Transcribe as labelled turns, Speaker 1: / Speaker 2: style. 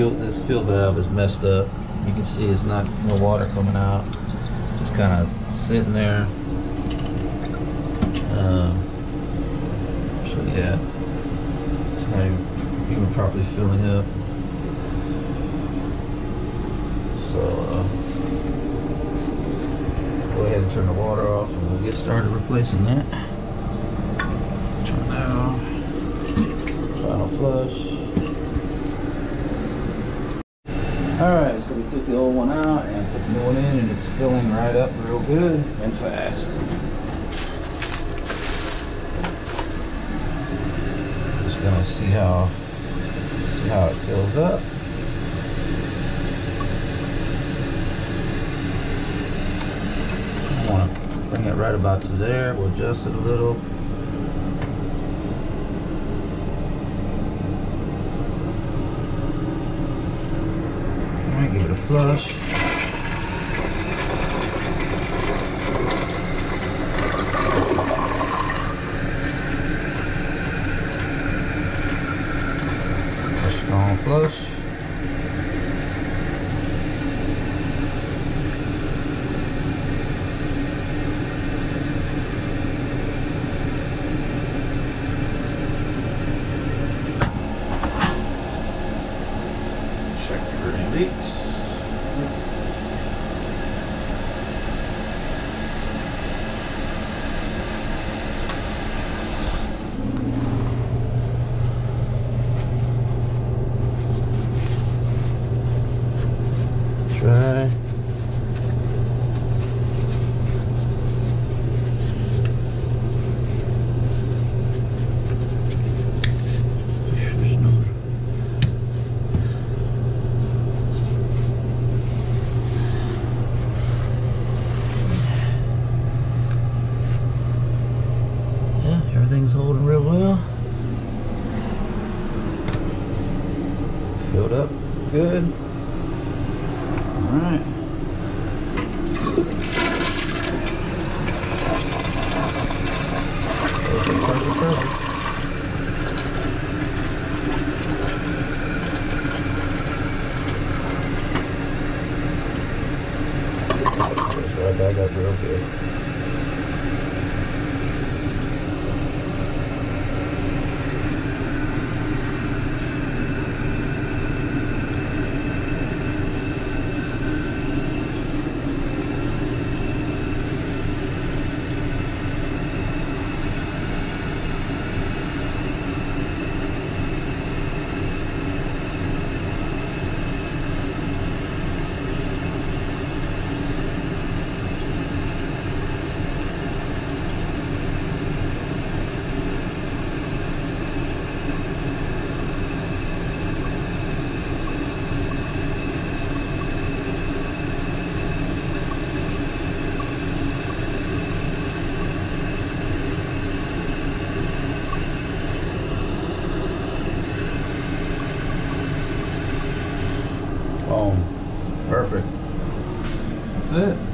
Speaker 1: fill valve is messed up. You can see it's not no water coming out. Just kind of sitting there. So yeah, it's not even properly filling up. So let's go ahead and turn the water off, and we'll get started replacing that. Turn that off. Final flush. Alright, so we took the old one out and put the new one in, and it's filling right up real good and fast. Just gonna see how it fills up. I want to bring it right about to there. We'll adjust it a little. Give it a flush. A strong flush. Check for any leaks. Try. Yeah, everything's holding real well. Filled up good. All right. Perfect. Push right back up real good. Boom. Perfect. That's it.